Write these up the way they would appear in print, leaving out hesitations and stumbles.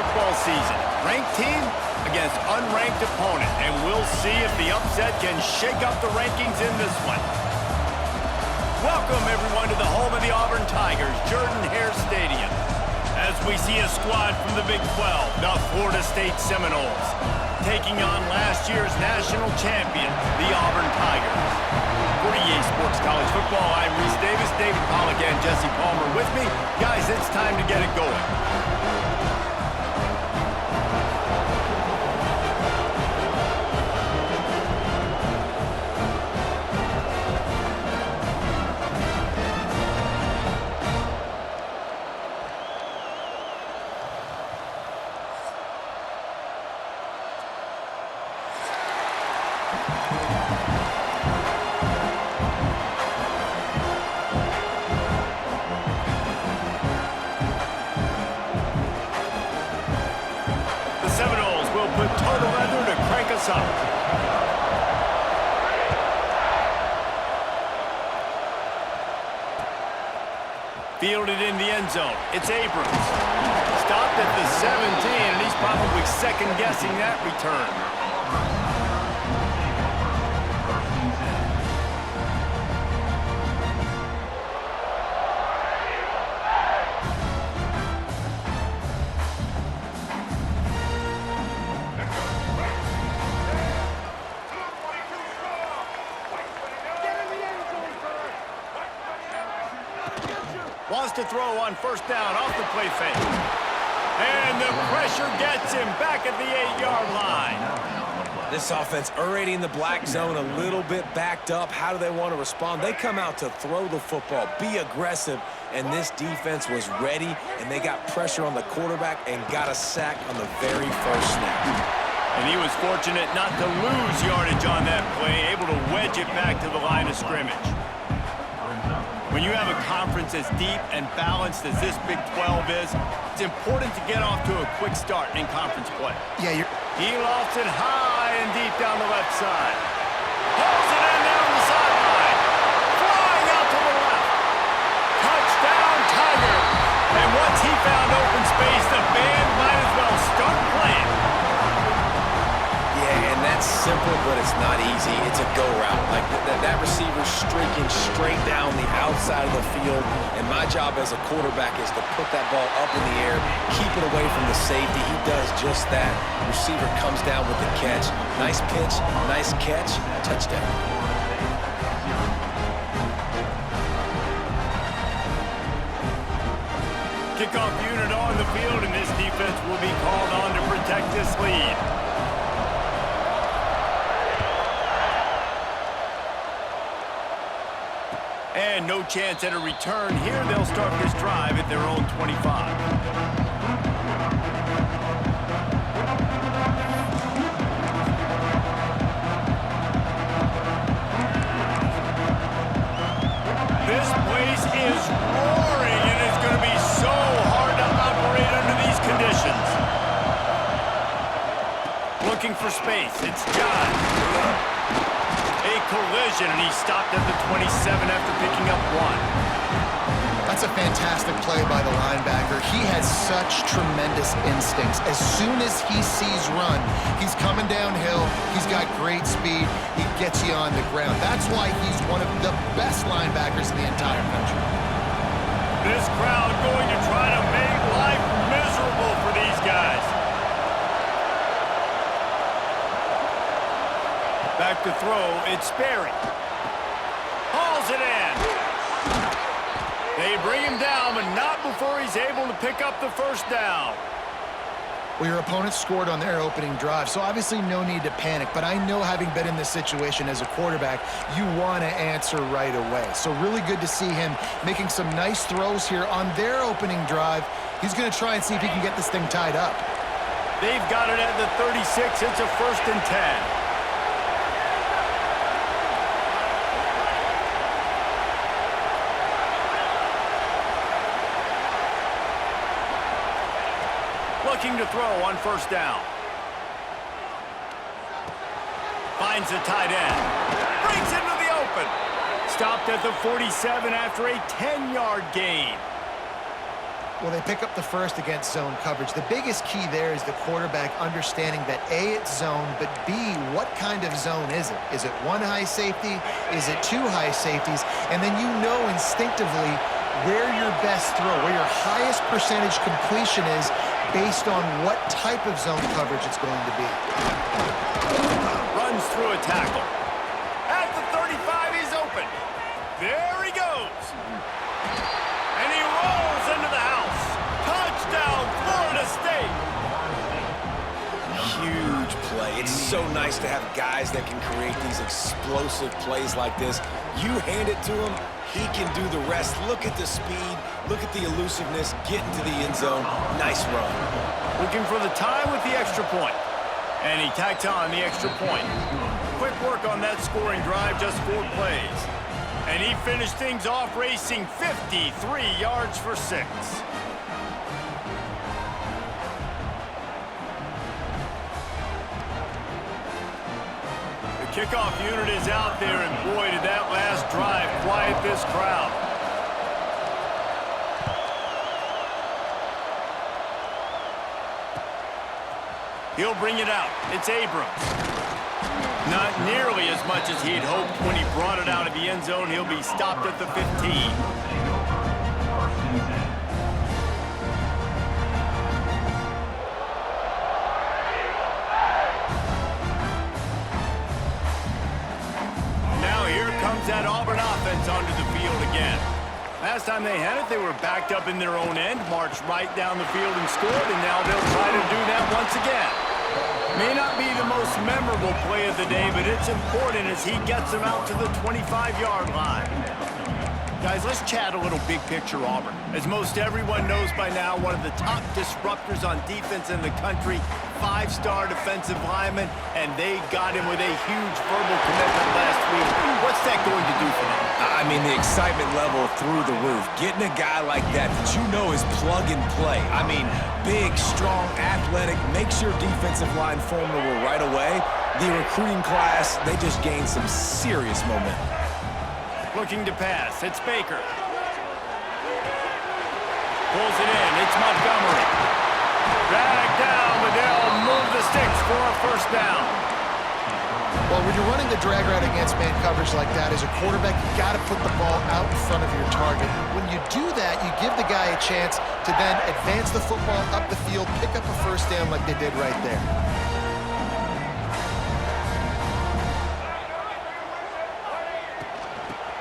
football season. Ranked team against unranked opponent, and we'll see if the upset can shake up the rankings in this one. Welcome, everyone, to the home of the Auburn Tigers, Jordan-Hare Stadium. As we see a squad from the Big 12, the Florida State Seminoles, taking on last year's national champion, the Auburn Tigers. For EA Sports College Football, I'm Reese Davis, David Pollack, and Jesse Palmer with me. Guys, it's time to get it going. Up. Fielded in the end zone. It's Abrams. Stopped at the 17, and he's probably second-guessing that return. Wants to throw on first down off the play fake. And the pressure gets him back at the 8-yard line. This offense already in the black zone, a little bit backed up. How do they want to respond? They come out to throw the football, be aggressive, and this defense was ready, and they got pressure on the quarterback and got a sack on the very first snap. And he was fortunate not to lose yardage on that play, able to wedge it back to the line of scrimmage. When you have a conference as deep and balanced as this Big 12 is, it's important to get off to a quick start in conference play. Yeah, He lofts it high and deep down the left side. Pulls it in down the sideline. Flying out to the left. Touchdown, Tigers. And once he found open space, the band might as well start playing. Yeah, and that's simple, but it's not easy. It's a go route. Like that receiver streaking straight down the outside of the field, and my job as a quarterback is to put that ball up in the air, keep it away from the safety. He does just that. Receiver comes down with the catch. Nice pitch, nice catch, touchdown. Kickoff unit on the field, and this defense will be called on to protect this lead. And no chance at a return here. They'll start this drive at their own 25. This place is roaring, and it's going to be so hard to operate under these conditions. Looking for space. It's John. A collision, and he stopped at the 27 after picking up one. That's a fantastic play by the linebacker. He has such tremendous instincts. As soon as he sees run, he's coming downhill. He's got great speed. He gets you on the ground. That's why he's one of the best linebackers in the entire country. This crowd going to try to make life miserable for these guys. Back to throw, it's Sperry. Hauls it in. They bring him down, but not before he's able to pick up the first down. Well, your opponent scored on their opening drive, so obviously no need to panic. But I know, having been in this situation as a quarterback, you want to answer right away. So really good to see him making some nice throws here on their opening drive. He's going to try and see if he can get this thing tied up. They've got it at the 36. It's a 1st and 10. Looking to throw on first down. Finds the tight end. Brings into the open. Stopped at the 47 after a 10-yard gain. Well, they pick up the first against zone coverage. The biggest key there is the quarterback understanding that A, it's zone, but B, what kind of zone is it? Is it one high safety? Is it two high safeties? And then you know instinctively where your best throw, where your highest percentage completion is based on what type of zone coverage it's going to be. Runs through a tackle. At the 35, he's open. There he goes. And he rolls into the house. Touchdown, Florida State. Huge play. It's so nice to have guys that can create these explosive plays like this. You hand it to him, he can do the rest. Look at the speed. Look at the elusiveness. Get into the end zone. Nice run. Looking for the time with the extra point. And he tacks on the extra point. Quick work on that scoring drive, just 4 plays. And he finished things off racing 53 yards for 6. The kickoff unit is out there, and boy, did that last drive quiet this crowd. He'll bring it out. It's Abrams. Not nearly as much as he'd hoped when he brought it out of the end zone. He'll be stopped at the 15. Now here comes that Auburn offense onto the field again. Last time they had it, they were backed up in their own end, marched right down the field and scored, and now they'll try to do that once again. May not be the most memorable play of the day, but it's important as he gets them out to the 25-yard line. Guys, let's chat a little big picture Auburn. As most everyone knows by now, one of the top disruptors on defense in the country, 5-star defensive lineman, and they got him with a huge verbal commitment last week. What's that going to do for them? I mean, the excitement level through the roof. Getting a guy like that you know is plug and play. I mean, big, strong, athletic, makes your defensive line formidable right away. The recruiting class, they just gained some serious momentum. Looking to pass. It's Baker. Pulls it in. It's Montgomery. Dragged down, but they'll move the sticks for a first down. Well, when you're running the drag route against man coverage like that, as a quarterback, you got to put the ball out in front of your target. When you do that, you give the guy a chance to then advance the football up the field, pick up a first down like they did right there.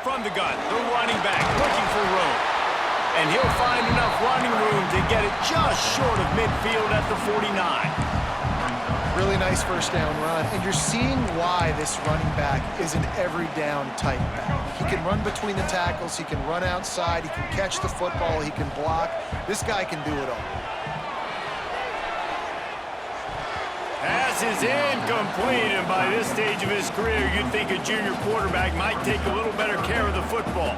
From the gun, the running back looking for room. And he'll find enough running room to get it just short of midfield at the 49. Really nice first down run, and you're seeing why this running back is an every down type back. He can run between the tackles, he can run outside, he can catch the football, he can block. This guy can do it all. Pass is incomplete, and by this stage of his career, you'd think a junior quarterback might take a little better care of the football.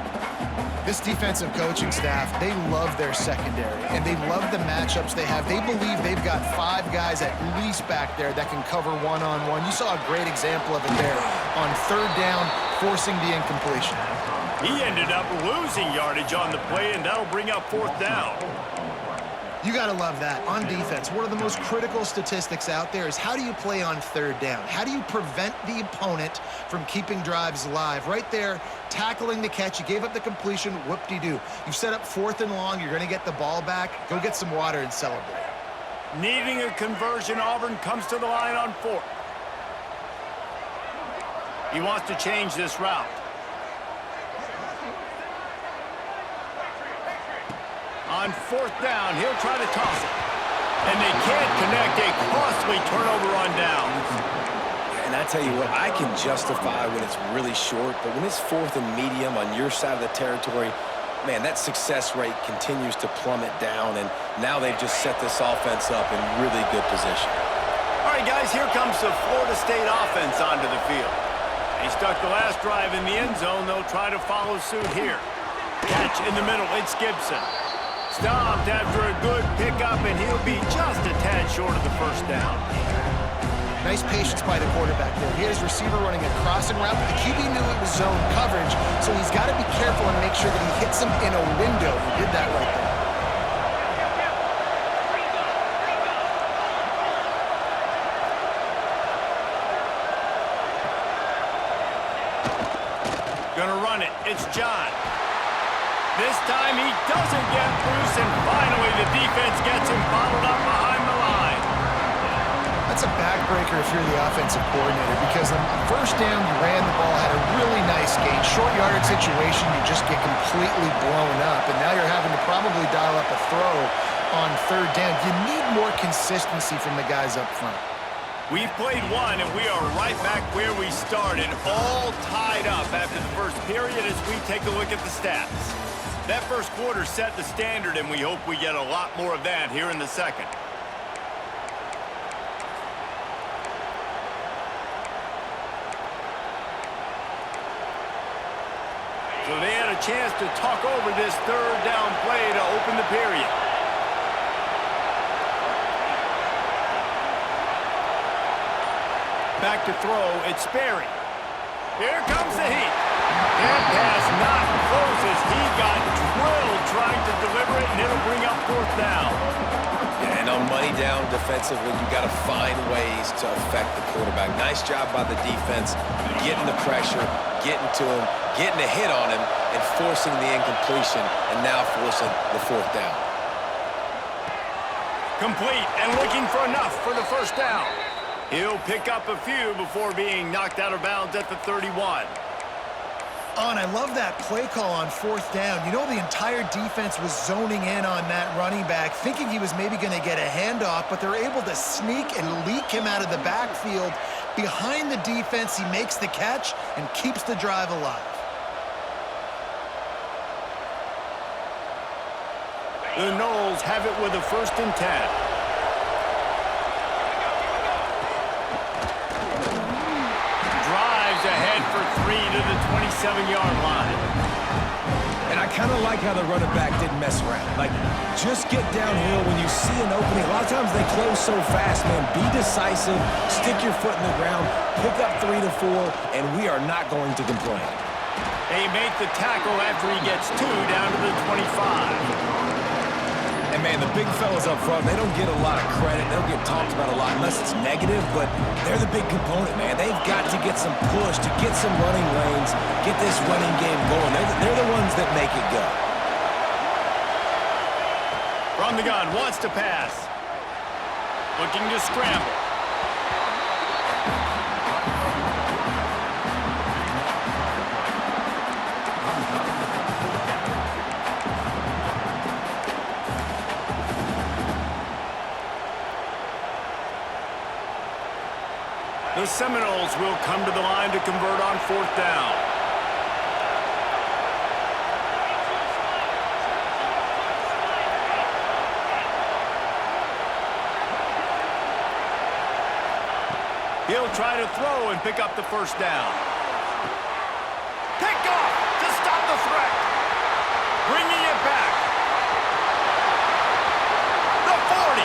This defensive coaching staff, they love their secondary, and they love the matchups they have. They believe they've got 5 guys at least back there that can cover one-on-one. You saw a great example of it there on 3rd down, forcing the incompletion. He ended up losing yardage on the play, and that'll bring up 4th down. You got to love that. On defense, one of the most critical statistics out there is how do you play on 3rd down? How do you prevent the opponent from keeping drives alive? Right there, tackling the catch. You gave up the completion, whoop-de-doo. You set up 4th and long. You're going to get the ball back. Go get some water and celebrate. Needing a conversion, Auburn comes to the line on 4th. He wants to change this route. On 4th down, he'll try to toss it. And they can't connect. A costly turnover on downs. And I tell you what, I can justify when it's really short, but when it's 4th and medium on your side of the territory, man, that success rate continues to plummet down, and now they've just set this offense up in really good position. All right, guys, here comes the Florida State offense onto the field. He stuck the last drive in the end zone. They'll try to follow suit here. Catch in the middle. It's Gibson. Stopped after a good pickup, and he'll be just a tad short of the first down. Nice patience by the quarterback there. He had his receiver running a crossing route, but the QB knew it was zone coverage, so he's got to be careful and make sure that he hits him in a window. He did that right there. Gonna run it. It's John. This time he doesn't get Bruce, and finally the defense gets him bottled up behind the line. That's a backbreaker if you're the offensive coordinator, because on first down, you ran the ball, had a really nice gain. Short yardage situation, you just get completely blown up, and now you're having to probably dial up a throw on third down. You need more consistency from the guys up front. We've played one, and we are right back where we started, all tied up after the first period as we take a look at the stats. That first quarter set the standard, and we hope we get a lot more of that here in the second. So they had a chance to talk over this third down play to open the period. Back to throw, it's Sperry. Here comes the heat. That pass not close as he got drilled trying to deliver it, and it'll bring up fourth down. Yeah, and on money down defensively, you got to find ways to affect the quarterback. Nice job by the defense, getting the pressure, getting to him, getting a hit on him, and forcing the incompletion, and now forcing the fourth down. Complete and looking for enough for the first down. He'll pick up a few before being knocked out of bounds at the 31. Oh, and I love that play call on fourth down. You know, the entire defense was zoning in on that running back, thinking he was maybe going to get a handoff, but they're able to sneak and leak him out of the backfield. Behind the defense, he makes the catch and keeps the drive alive. The Knowles have it with a 1st and 10. Ahead for 3 to the 27-yard line. And I kind of like how the running back didn't mess around. Like, just get downhill when you see an opening. A lot of times they close so fast, man. Be decisive, stick your foot in the ground, pick up 3 to 4, and we are not going to complain. They make the tackle after he gets 2 down to the 25. And, man, the big fellas up front, they don't get a lot of credit. They don't get talked about a lot unless it's negative, but they're the big component, man. They've got to get some push, to get some running lanes, get this running game going. They're the ones that make it go. From the gun, wants to pass. Looking to scramble. The Seminoles will come to the line to convert on 4th down. He'll try to throw and pick up the 1st down. Picked off to stop the threat. Bringing it back. The 40.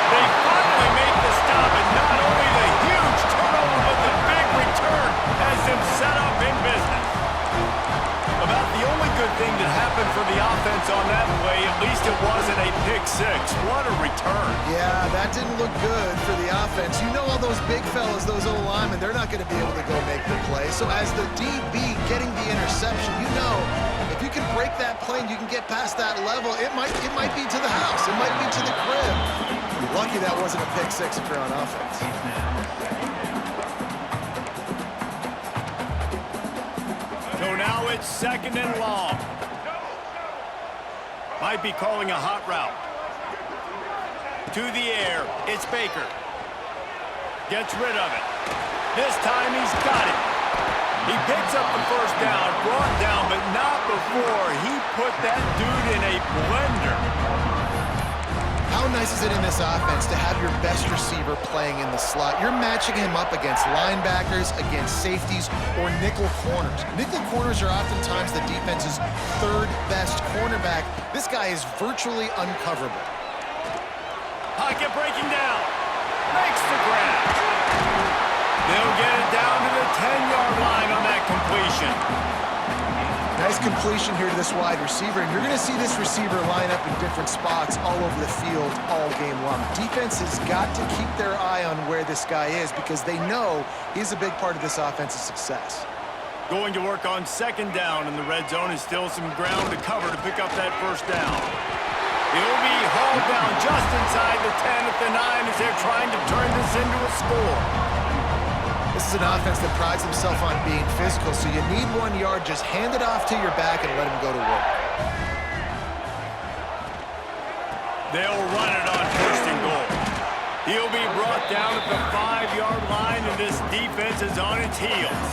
They finally make the stop, and not only the huge turnover, but the big return has them set up in business. About the only good thing that happened for the offense on that play, at least it wasn't a pick 6. What a return. Yeah, that didn't look good for the offense. You know all those big fellas, those O-linemen, they're not going to be able to go make the play. So as the DB getting the interception, you know if you can break that play and you can get past that level, it might be to the house. It might be to the crib. Lucky that wasn't a pick 6 if you're on offense. So now it's 2nd and long. Might be calling a hot route. To the air, it's Baker. Gets rid of it. This time he's got it. He picks up the 1st down, brought down, but not before he put that dude in a blender. How nice is it in this offense to have your best receiver playing in the slot? You're matching him up against linebackers, against safeties, or nickel corners. Nickel corners are oftentimes the defense's 3rd best cornerback. This guy is virtually uncoverable. Pocket breaking down. Makes the grab. They'll get it down to the 10-yard line on that completion. Nice completion here to this wide receiver, and you're going to see this receiver line up in different spots all over the field all game long. Defense has got to keep their eye on where this guy is because they know he's a big part of this offense's success. Going to work on second down, and the red zone is still some ground to cover to pick up that first down. It'll be hauled down just inside the 10 at the 9 as they're trying to turn this into a score. This is an offense that prides himself on being physical, so you need 1 yard. Just hand it off to your back and let him go to work. They'll run it on first and goal. He'll be brought down at the 5-yard line, and this defense is on its heels.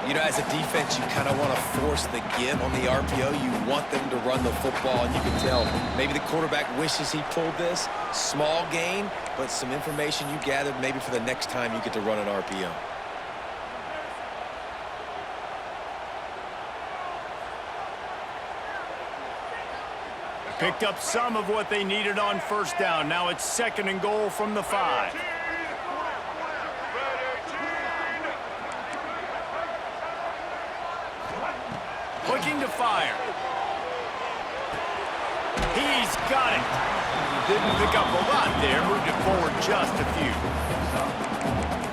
You know, as a defense, you kind of want to force the give on the RPO. You want them to run the football, and you can tell maybe the quarterback wishes he pulled this. Small gain, but some information you gathered maybe for the next time you get to run an RPO. Picked up some of what they needed on first down. Now it's second and goal from the 5. Looking to fire. He's got it. Didn't pick up a lot there. Moved it forward just a few.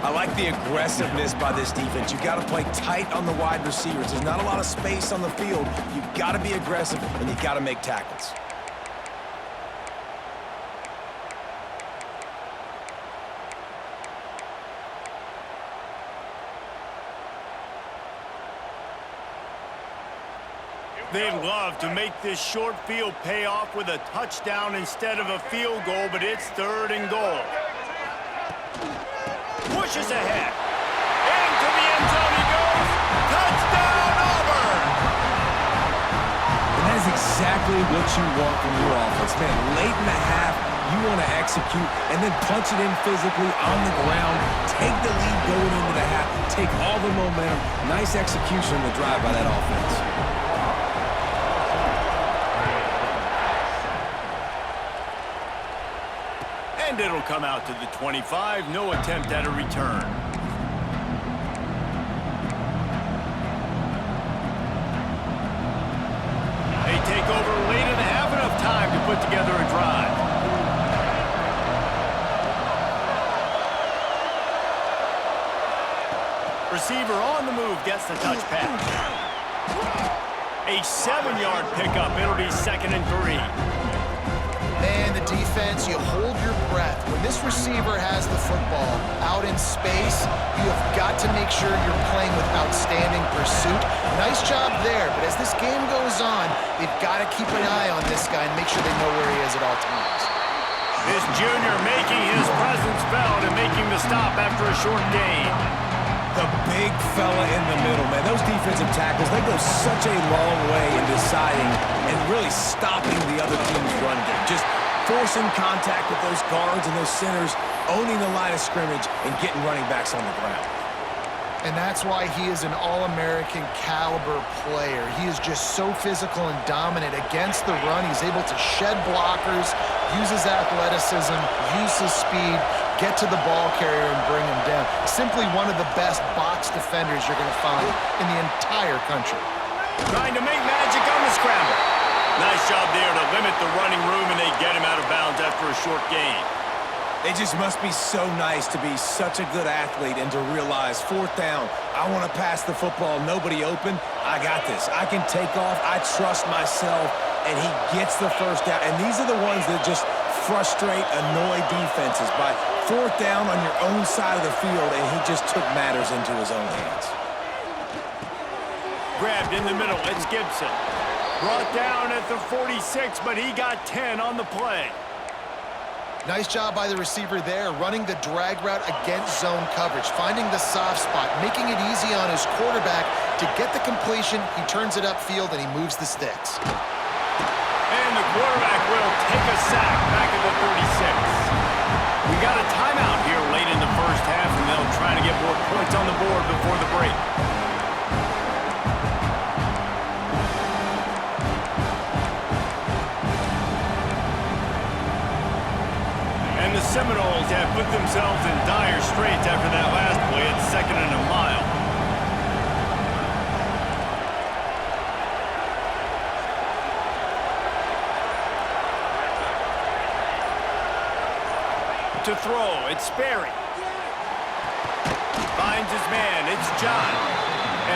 I like the aggressiveness by this defense. You got to play tight on the wide receivers. There's not a lot of space on the field. You got to be aggressive, and you got to make tackles. They'd love to make this short field pay off with a touchdown instead of a field goal, but it's third and goal. Pushes ahead. Into the end zone he goes. Touchdown, Auburn! And that is exactly what you want from your offense, man. Late in the half, you want to execute and then punch it in physically on the ground. Take the lead going into the half. Take all the momentum. Nice execution on the drive by that offense. And it'll come out to the 25. No attempt at a return. They take over late and have enough time to put together a drive. Receiver on the move gets the touch pass. A 7-yard pickup. It'll be second and 3. Man, the defense, you hold your breath. When this receiver has the football out in space, you have got to make sure you're playing with outstanding pursuit. Nice job there, but as this game goes on, they've got to keep an eye on this guy and make sure they know where he is at all times. This junior making his presence felt and making the stop after a short gain. The big fella in the middle, man. Those defensive tackles, they go such a long way in deciding and really stopping the other team's run game. Just forcing contact with those guards and those centers, owning the line of scrimmage, and getting running backs on the ground. And that's why he is an All-American caliber player. He is just so physical and dominant against the run. He's able to shed blockers, use his athleticism, use his speed, get to the ball carrier and bring him down. Simply one of the best box defenders you're going to find in the entire country. Trying to make magic on the scramble. Nice job there to limit the running room, and they get him out of bounds after a short gain. It just must be so nice to be such a good athlete and to realize fourth down, I want to pass the football, nobody open, I got this. I can take off, I trust myself, and he gets the first down. And these are the ones that just frustrate, annoy defenses by fourth down on your own side of the field, and he just took matters into his own hands. Grabbed in the middle, it's Gibson. Brought down at the 46, but he got 10 on the play. Nice job by the receiver there, running the drag route against zone coverage, finding the soft spot, making it easy on his quarterback to get the completion. He turns it upfield, and he moves the sticks. And the quarterback will take a sack back at the 36. We got a timeout here late in the first half, and they'll try to get more points on the board before the break. And the Seminoles have put themselves in dire straits after that last play at second and a mile. To throw, it's Sperry. Finds his man, it's John.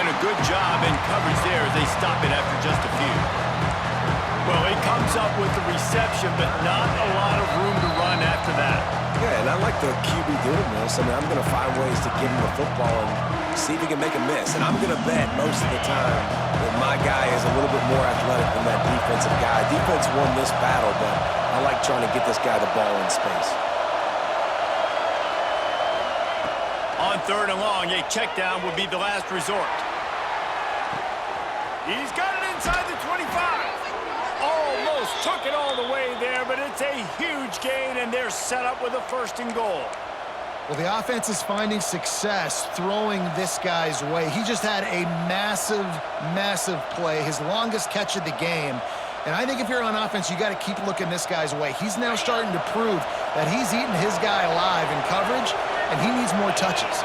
And a good job in coverage there as they stop it after just a few. Well, he comes up with the reception, but not a lot of room to run after that. Yeah, and I like the QB doing this. I mean, I'm going to find ways to give him the football and see if he can make a miss. And I'm going to bet most of the time that my guy is a little bit more athletic than that defensive guy. Defense won this battle, but I like trying to get this guy the ball in space. On 3rd and long, a check down would be the last resort. He's got it inside the 25. Almost took it all the way there, but it's a huge gain, and they're set up with a 1st and goal. Well, the offense is finding success throwing this guy's way. He just had a massive, massive play, his longest catch of the game. And I think if you're on offense, you got to keep looking this guy's way. He's now starting to prove that he's eating his guy alive in coverage, and he needs more touches.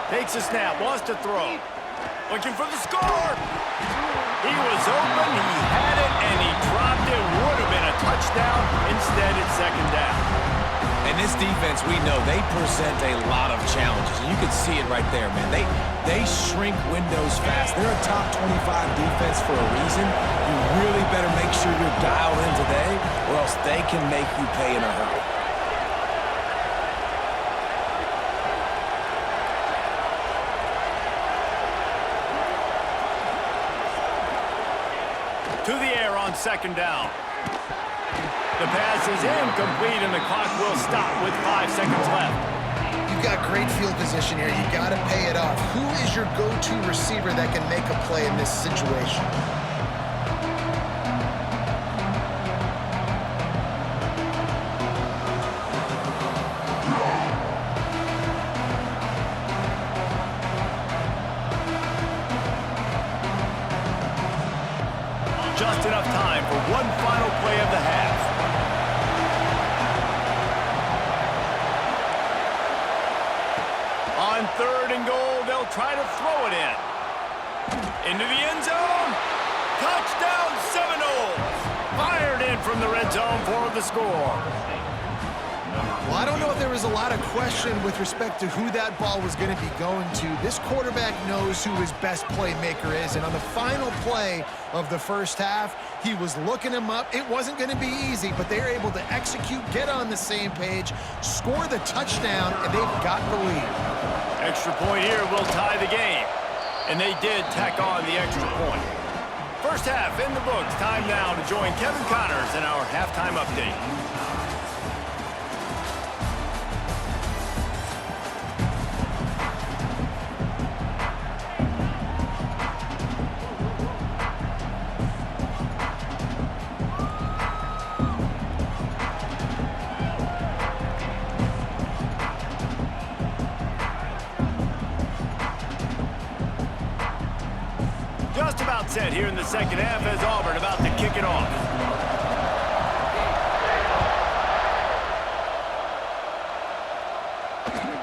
Takes a snap, wants to throw. Looking for the score. He was open, he had it, and he dropped it. Would have been a touchdown. Instead, it's 2nd down. And this defense, we know, they present a lot of challenges. And you can see it right there, man. They shrink windows fast. They're a top 25 defense for a reason. You really better make sure you're dialed in today, or else they can make you pay in a hurry. To the air on 2nd down. The pass is incomplete, and the clock will stop with 5 seconds left. You've got great field position here. You got to pay it off. Who is your go-to receiver that can make a play in this situation? Just enough time for one final play of the half. On 3rd and goal, they'll try to throw it in. Into the end zone. Touchdown Seminoles. Fired in from the red zone for the score. Well, I don't know if there was a lot of question with respect to who that ball was going to be going to. This quarterback knows who his best playmaker is, and on the final play of the 1st half, he was looking him up. It wasn't going to be easy, but they were able to execute, get on the same page, score the touchdown, and they've got the lead. Extra point here will tie the game, and they did tack on the extra point. 1st half in the books. Time now to join Kevin Connors in our halftime update. Just about set here in the 2nd half as Auburn about to kick it off.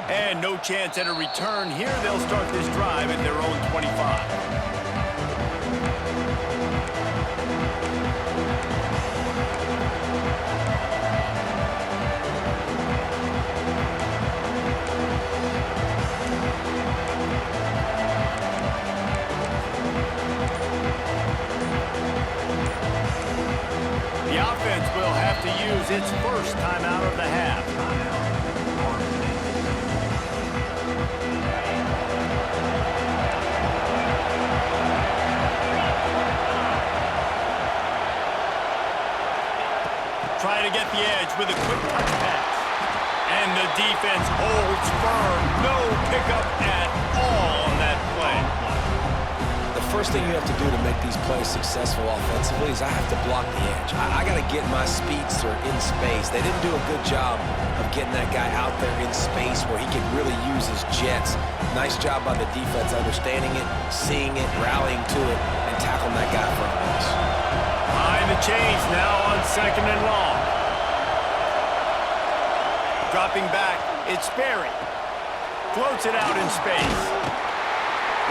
And no chance at a return here. They'll start this drive at their own 25. The offense will have to use its 1st timeout of the half. Try to get the edge with a quick touch pass. And the defense holds firm. No pickup at all on that play. The first thing you have to do to make these plays successful offensively is I have to block the edge. I got to get my speedster in space. They didn't do a good job of getting that guy out there in space where he could really use his jets. Nice job by the defense understanding it, seeing it, rallying to it, and tackling that guy for a miss. Behind the chains now on 2nd and long. Dropping back, it's Berry. Floats it out in space.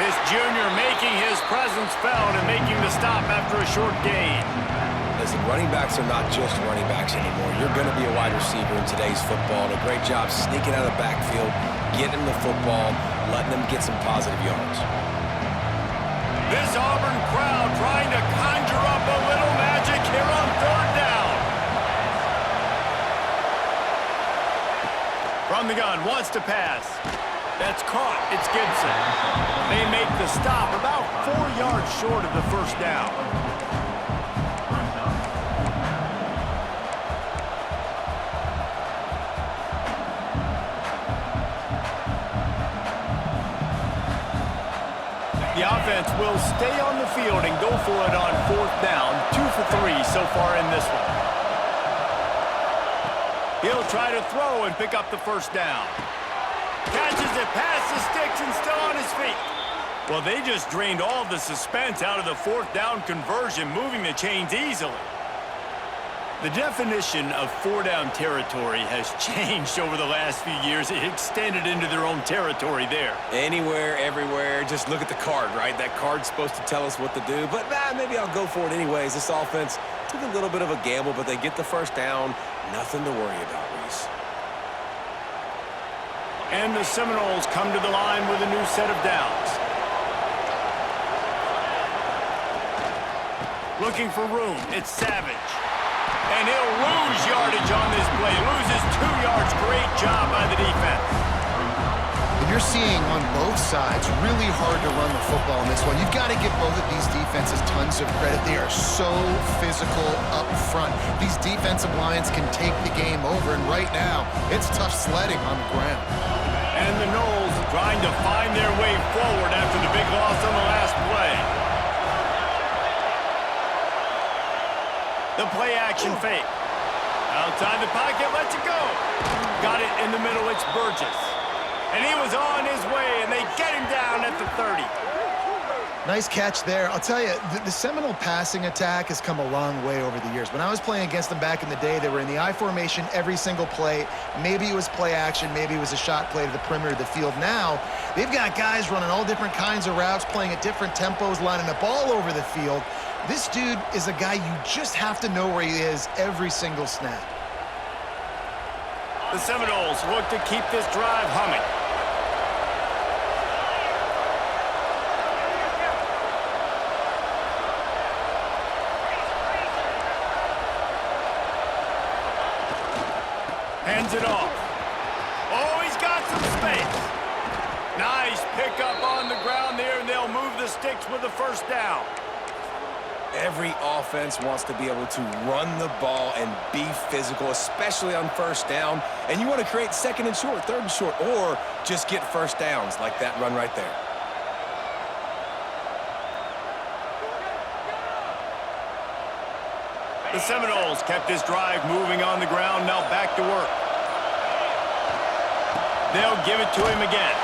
This junior making his presence felt and making the stop after a short gain. Listen, running backs are not just running backs anymore. You're going to be a wide receiver in today's football. And a great job sneaking out of the backfield, getting them the football, letting them get some positive yards. This Auburn crowd trying to conjure up a little magic here on third down. From the gun, wants to pass. That's caught. It's Gibson. They make the stop about 4 yards short of the first down. The offense will stay on the field and go for it on fourth down. 2 for 3 so far in this one. He'll try to throw and pick up the first down. Catches it past the sticks and still on his feet. Well, they just drained all the suspense out of the fourth down conversion, moving the chains easily. The definition of four-down territory has changed over the last few years. It extended into their own territory there. Anywhere, everywhere, just look at the card, right? That card's supposed to tell us what to do, but maybe I'll go for it anyways. This offense took a little bit of a gamble, but they get the first down. Nothing to worry about, Reese. And the Seminoles come to the line with a new set of downs. Looking for room, it's Savage. And he'll lose yardage on this play. Loses 2 yards. Great job by the defense. And you're seeing on both sides really hard to run the football in this one. You've got to give both of these defenses tons of credit. They are so physical up front. These defensive lines can take the game over, and right now, it's tough sledding on the ground. And the Noles trying to find their way forward after the big loss on the last play. The play-action fake. Outside the pocket, lets it go. Got it in the middle, it's Burgess. And he was on his way, and they get him down at the 30. Nice catch there. I'll tell you, the Seminole passing attack has come a long way over the years. When I was playing against them back in the day, they were in the I formation every single play. Maybe it was play action, maybe it was a shot play to the perimeter of the field. Now, they've got guys running all different kinds of routes, playing at different tempos, lining up all over the field. This dude is a guy you just have to know where he is every single snap. The Seminoles look to keep this drive humming. Hands it off. Oh, he's got some space. Nice pickup on the ground there, and they'll move the sticks with the first down. Every offense wants to be able to run the ball and be physical, especially on first down. And you want to create second and short, third and short, or just get first downs like that run right there. The Seminoles kept this drive moving on the ground, now back to work. They'll give it to him again.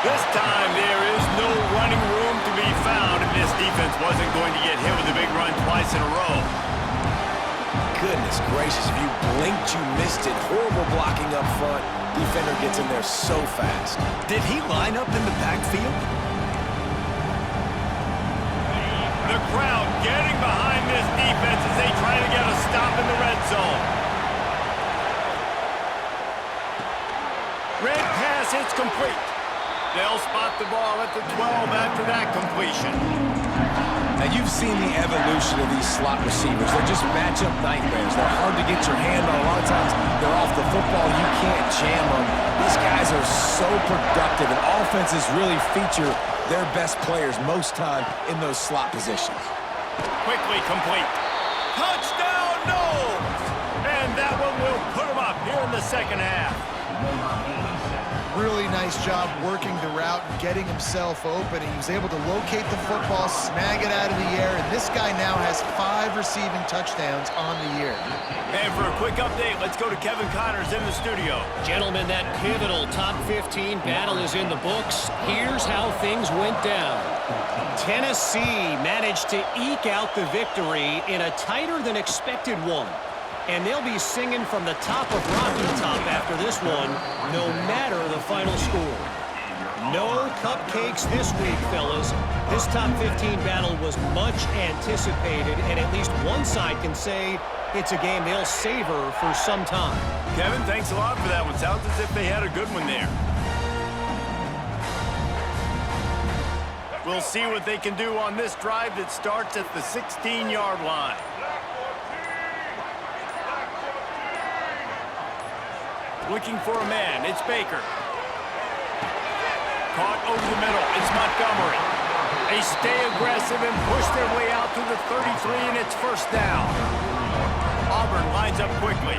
This time there is no running room to be found, and this defense wasn't going to get hit with a big run twice in a row. Goodness gracious, if you blinked, you missed it. Horrible blocking up front. Defender gets in there so fast. Did he line up in the backfield? The crowd getting behind this defense as they try to get a stop in the red zone. Red pass, it's complete. They'll spot the ball at the 12 after that completion. Now, you've seen the evolution of these slot receivers. They're just matchup nightmares. They're hard to get your hand on. A lot of times, they're off the football. You can't jam them. These guys are so productive, and offenses really feature their best players most time in those slot positions. Quickly complete. Touchdown, Noles! And that one will put them up here in the second half. Really nice job working the route and getting himself open. He was able to locate the football, snag it out of the air, and this guy now has 5 receiving touchdowns on the year. And for a quick update, let's go to Kevin Connors in the studio. Gentlemen, that pivotal top 15 battle is in the books. Here's how things went down. Tennessee managed to eke out the victory in a tighter-than-expected one. And they'll be singing from the top of Rocky Top after this one, no matter the final score. No cupcakes this week, fellas. This top 15 battle was much anticipated, and at least one side can say it's a game they'll savor for some time. Kevin, thanks a lot for that one. Sounds as if they had a good one there. We'll see what they can do on this drive that starts at the 16-yard line. Looking for a man. It's Baker. Caught over the middle. It's Montgomery. They stay aggressive and push their way out to the 33, and it's first down. Auburn lines up quickly.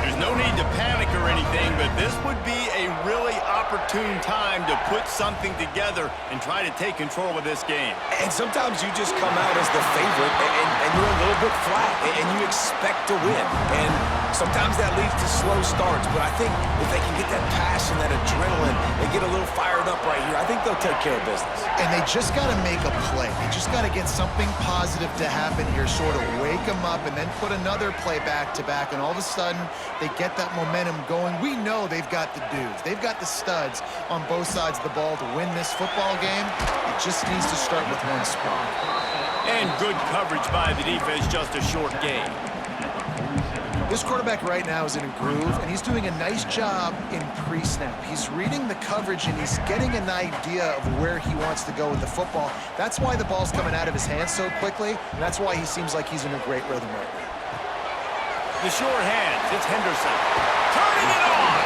There's no need to panic or anything, but this would be a really opportune time to put something together and try to take control of this game. And sometimes you just come out as the favorite, and you're a little bit flat, and you expect to win. And sometimes that leads to slow starts, but I think if they can get that passion, that adrenaline, and get a little fired up right here, I think they'll take care of business. And they just got to make a play. They just got to get something positive to happen here, sort of wake them up, and then put another play back-to-back, and all of a sudden, they get that momentum going. We know they've got the dudes. They've got the studs on both sides of the ball to win this football game. It just needs to start with one spot. And good coverage by the defense, just a short gain. This quarterback right now is in a groove, and he's doing a nice job in pre-snap. He's reading the coverage, and he's getting an idea of where he wants to go with the football. That's why the ball's coming out of his hands so quickly, and that's why he seems like he's in a great rhythm right now. The short hands, it's Henderson. Turning it on!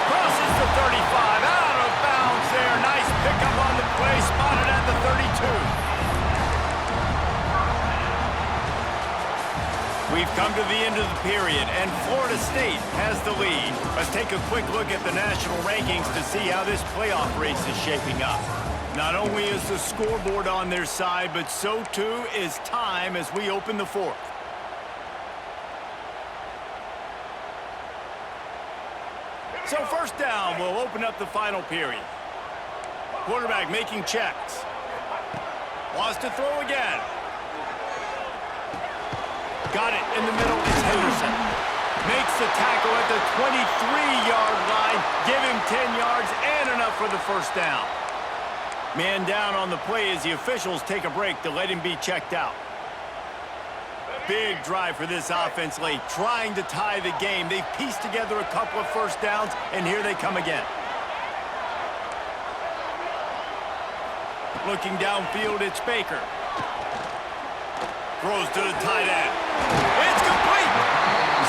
Crosses the 35, out of bounds there. Nice pickup on the play, spotted at the 32. We've come to the end of the period, and Florida State has the lead. Let's take a quick look at the national rankings to see how this playoff race is shaping up. Not only is the scoreboard on their side, but so too is time as we open the fourth. So first down will open up the final period. Quarterback making checks. Wants to throw again. Got it in the middle. It's Henderson. Makes the tackle at the 23-yard line. Give him 10 yards and enough for the first down. Man down on the play as the officials take a break to let him be checked out. Big drive for this offense late, trying to tie the game. They've pieced together a couple of first downs, and here they come again. Looking downfield, it's Baker. Throws to the tight end. It's complete!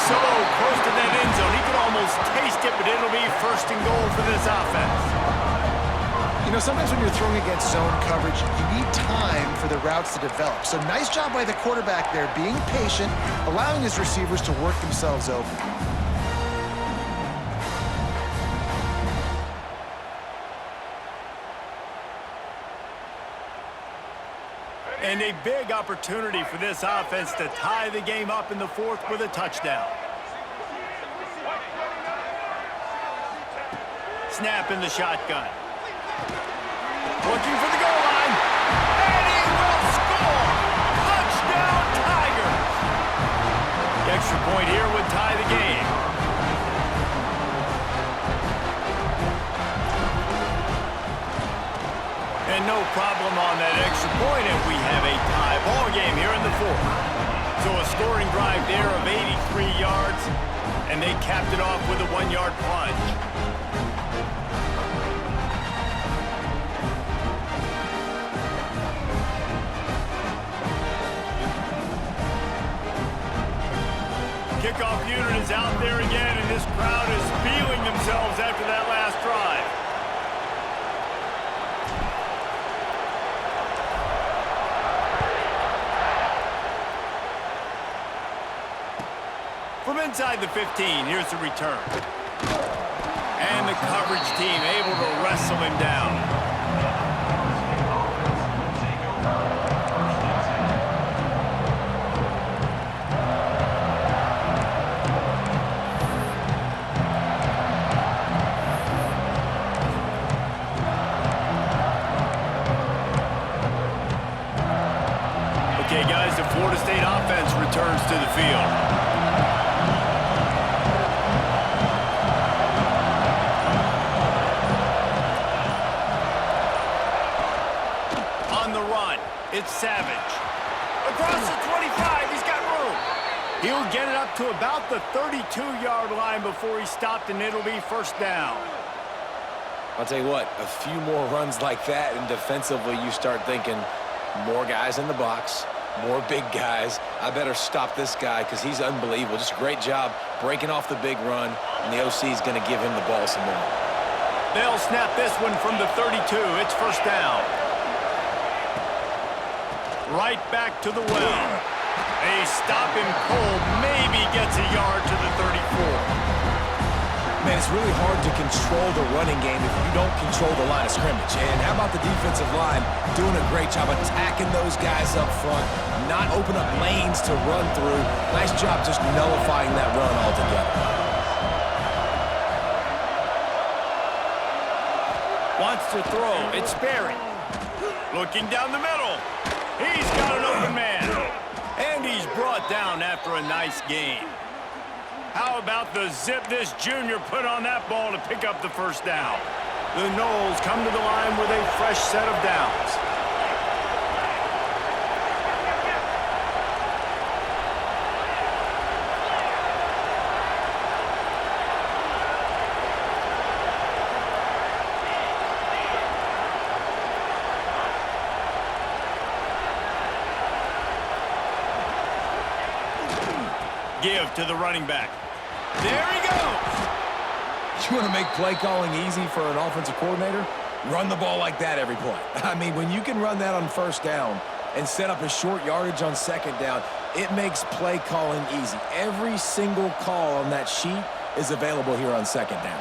So close to that end zone. He could almost taste it, but it'll be first and goal for this offense. You know, sometimes when you're throwing against zone coverage, you need time for the routes to develop. So nice job by the quarterback there, being patient, allowing his receivers to work themselves open. And a big opportunity for this offense to tie the game up in the fourth with a touchdown. Snap in the shotgun. Looking for the goal line. And he will score! Touchdown, Tigers! The extra point here would tie the game. And no problem on that extra point, and we have a tie ball game here in the fourth. So a scoring drive there of 83 yards, and they capped it off with a 1-yard plunge. Kickoff unit is out there again, and this crowd is feeling themselves after that last drive. From inside the 15, here's the return. And the coverage team able to wrestle him down. Okay, guys, the Florida State offense returns to the field. It's Savage. Across the 25, he's got room. He'll get it up to about the 32-yard line before he stopped, and it'll be first down. I'll tell you what, a few more runs like that, and defensively you start thinking more guys in the box, more big guys. I better stop this guy because he's unbelievable. Just a great job breaking off the big run, and the OC is going to give him the ball some more. They'll snap this one from the 32. It's first down. Right back to the well. A stop him cold, maybe gets a yard to the 34. Man, it's really hard to control the running game if you don't control the line of scrimmage. And how about the defensive line doing a great job attacking those guys up front, not open up lanes to run through. Nice job just nullifying that run altogether. Wants to throw. It's Sperry. Looking down the middle. He's got an open man. And he's brought down after a nice gain. How about the zip this junior put on that ball to pick up the first down? The Noles come to the line with a fresh set of downs. Give to the running back. There he goes. You want to make play calling easy for an offensive coordinator? Run the ball like that every play. I mean, when you can run that on first down and set up a short yardage on second down, it makes play calling easy. Every single call on that sheet is available here on second down.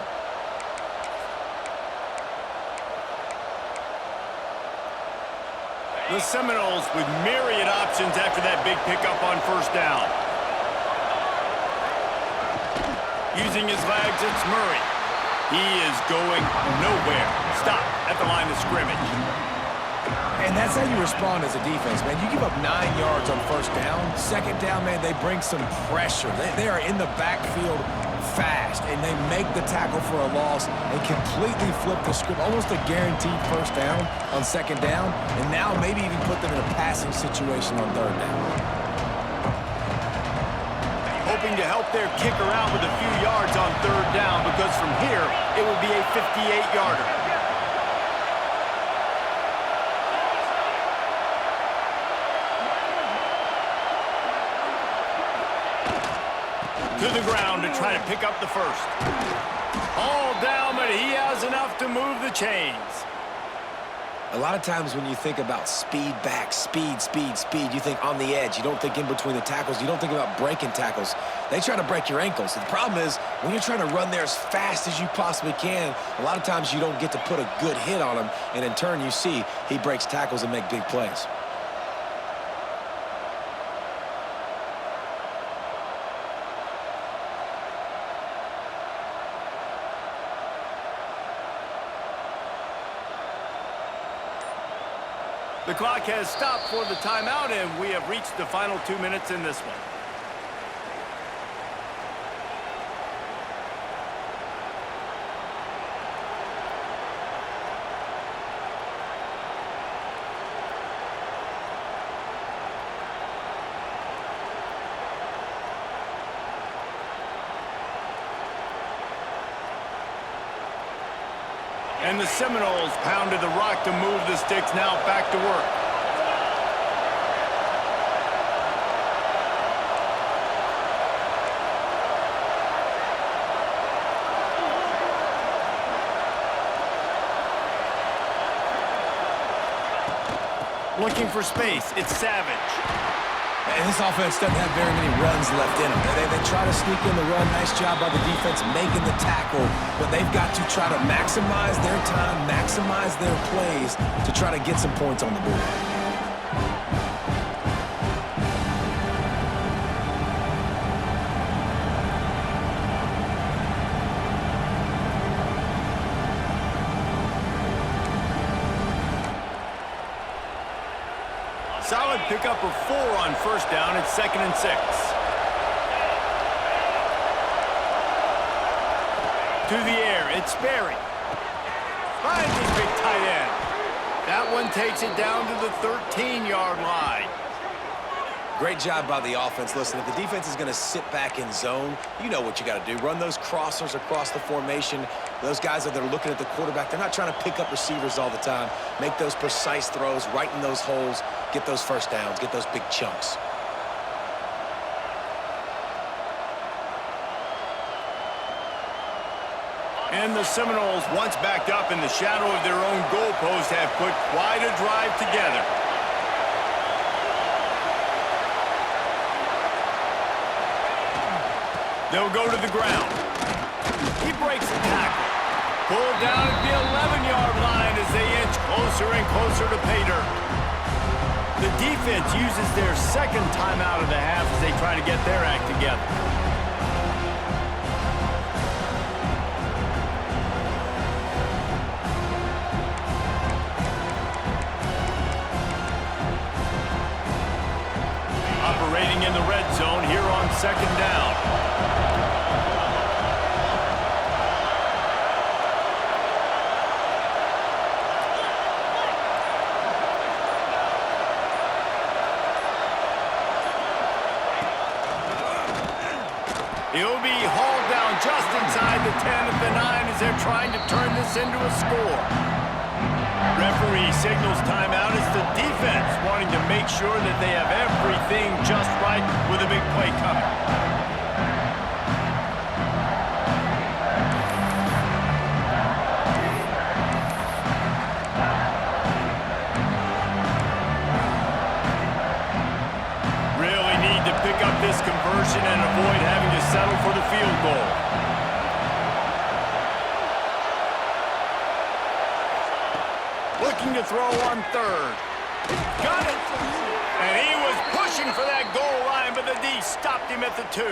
The Seminoles with myriad options after that big pickup on first down. Using his legs, it's Murray. He is going nowhere. Stop at the line of scrimmage. And that's how you respond as a defense, man. You give up 9 yards on first down. Second down, man, they bring some pressure. They are in the backfield fast, and they make the tackle for a loss and completely flip the script. Almost a guaranteed first down on second down, and now maybe even put them in a passing situation on third down. Hoping to help their kicker out with a few yards on third down, because from here, it would be a 58-yarder. To the ground to try to pick up the first. All down, but he has enough to move the chains. A lot of times when you think about speed back, speed, you think on the edge. You don't think in between the tackles. You don't think about breaking tackles. They try to break your ankles. The problem is when you're trying to run there as fast as you possibly can, a lot of times you don't get to put a good hit on him, and in turn you see he breaks tackles and make big plays. The clock has stopped for the timeout, and we have reached the final 2 minutes in this one. And the Seminoles pounded the rock to move the sticks, now back to work. Looking for space, it's Savage. And this offense doesn't have very many runs left in them. They try to sneak in the run. Nice job by the defense making the tackle. But they've got to try to maximize their time, maximize their plays to try to get some points on the board. Solid pickup of 4 on first down. It's 2nd and 6. To the air, it's Sperry. Finds his big tight end. That one takes it down to the 13-yard line. Great job by the offense. Listen, if the defense is going to sit back in zone, you know what you got to do. Run those crossers across the formation. Those guys that are looking at the quarterback, they're not trying to pick up receivers all the time. Make those precise throws, right in those holes, get those first downs, get those big chunks. And the Seminoles, once backed up in the shadow of their own goalpost, have put quite a drive together. They'll go to the ground. He breaks the tackle. Pulled down at the 11-yard line as they inch closer and closer to pay dirt. The defense uses their second timeout of the half as they try to get their act together. Operating in the red zone here on second down. He'll be hauled down just inside the 10 at the 9 as they're trying to turn this into a score. Referee signals timeout as the defense wanting to make sure that they have everything just right with a big play coming. Really need to pick up this conversion and avoid having to settle for the field goal. Looking to throw on third. Got it! And he was pushing for that goal line, but the D stopped him at the 2.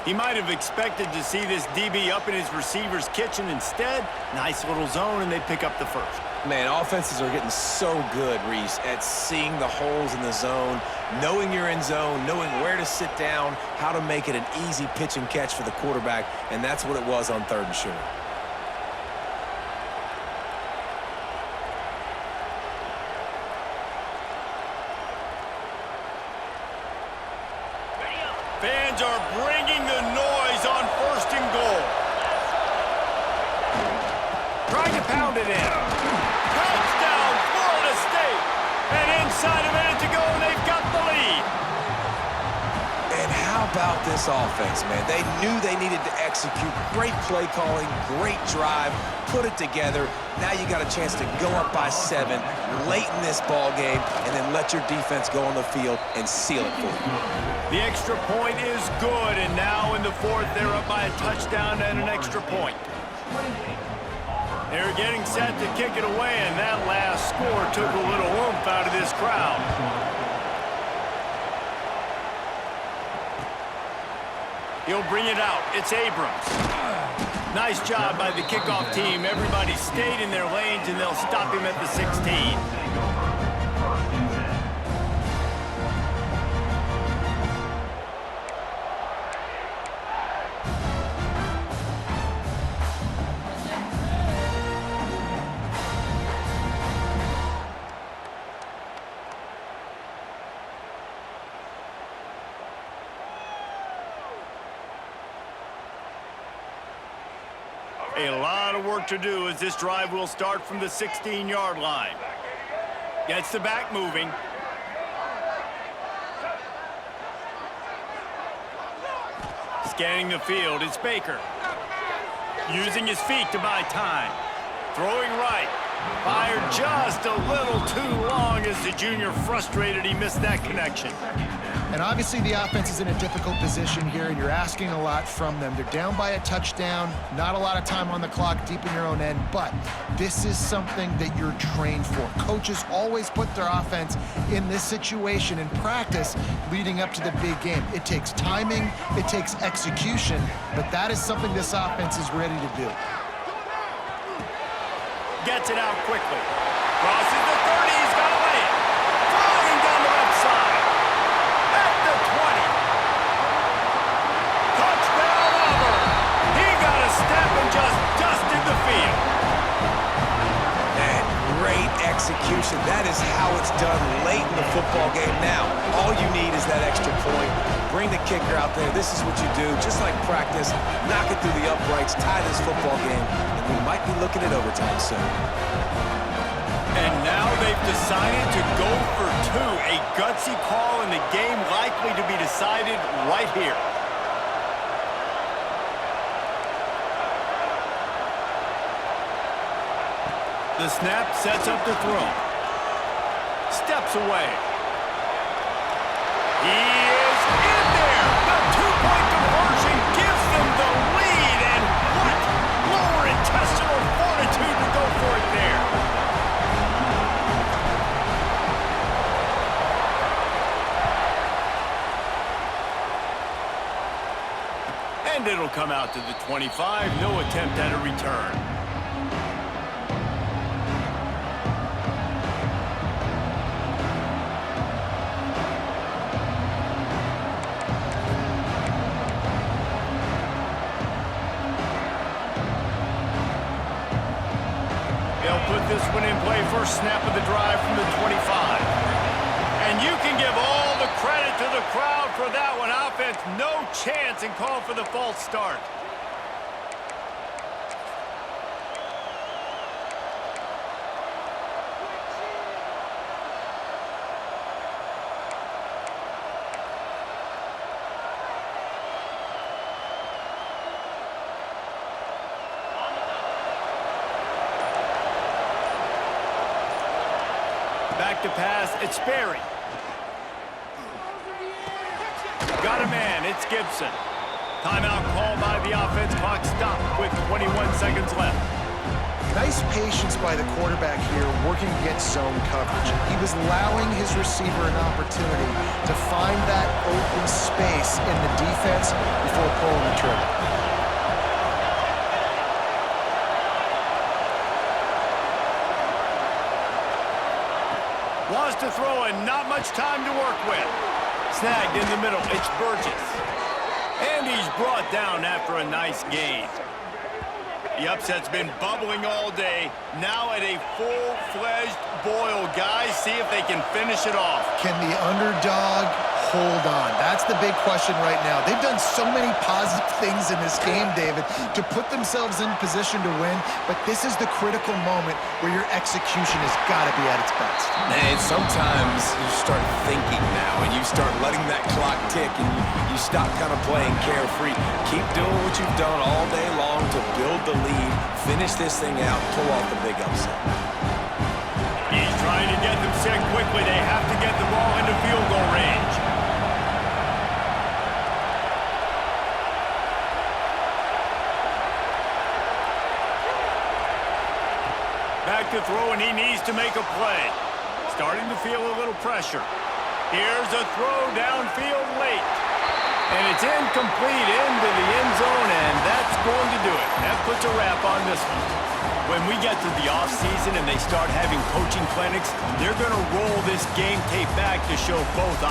He might have expected to see this DB up in his receiver's kitchen. Instead, nice little zone, and they pick up the first. Man, offenses are getting so good, Reese, at seeing the holes in the zone, knowing you're in zone, knowing where to sit down, how to make it an easy pitch and catch for the quarterback, and that's what it was on third and short. Fans are bringing the noise on first and goal. Trying to pound it in. Touchdown, Florida State. And inside a minute to go, and they've got the lead. And how about this offense, man? They knew they needed to execute. Great play calling, great drive, put it together. Now you got a chance to go up by 7 late in this ball game and then let your defense go on the field and seal it for you. The extra point is good, and now in the fourth, they're up by a touchdown and an extra point. They're getting set to kick it away, and that last score took a little oomph out of this crowd. He'll bring it out. It's Abrams. Nice job by the kickoff team. Everybody stayed in their lanes, and they'll stop him at the 16. A lot of work to do as this drive will start from the 16-yard line. Gets the back moving. Scanning the field, it's Baker. Using his feet to buy time. Throwing right. Fired just a little too long as the junior frustrated he missed that connection. And obviously the offense is in a difficult position here, and you're asking a lot from them. They're down by a touchdown, not a lot of time on the clock, deep in your own end, but this is something that you're trained for. Coaches always put their offense in this situation in practice leading up to the big game. It takes timing, it takes execution, but that is something this offense is ready to do. Gets it out quickly. Crosses the 30, he's got to lay it. Throwing down the left side. At the 20. Touchdown, Auburn. He got a step and just dusted the field. And great is how it's done late in the football game. Now, all you need is that extra point. Bring the kicker out there. This is what you do. Just like practice, knock it through the uprights, tie this football game, and we might be looking at overtime soon. And now they've decided to go for two. A gutsy call, and the game likely to be decided right here. The snap sets up the throw. Steps away. He is in there. The two-point conversion gives them the lead. And what lower intestinal fortitude to go for it there. And it'll come out to the 25. No attempt at a return. Put this one in play, first snap of the drive from the 25. And you can give all the credit to the crowd for that one. Offense, no chance, and call for the false start. Back to pass, it's Sperry. Got a man, it's Gibson. Timeout call by the offense, clock stopped with 21 seconds left. Nice patience by the quarterback here, working against zone coverage. He was allowing his receiver an opportunity to find that open space in the defense before pulling the trigger. Wants to throw and not much time to work with. Snagged in the middle, it's Burgess. And he's brought down after a nice gain. The upset's been bubbling all day. Now at a full-fledged boil. Guys, see if they can finish it off. Can the underdog hold on? That's the big question right now. They've done so many positive things in this game, David, to put themselves in position to win, but this is the critical moment where your execution has got to be at its best. And sometimes you start thinking now, and you start letting that clock tick, and you stop kind of playing carefree. Keep doing what you've done all day long to build the lead, finish this thing out, pull off the big upset. He's trying to get them set quickly. They have to get the ball into field goal range. Back to throw, and he needs to make a play. Starting to feel a little pressure. Here's a throw downfield late. And it's incomplete into the end zone, and that's going to do it. That puts a wrap on this one. When we get to the offseason and they start having coaching clinics, they're going to roll this game tape back to show both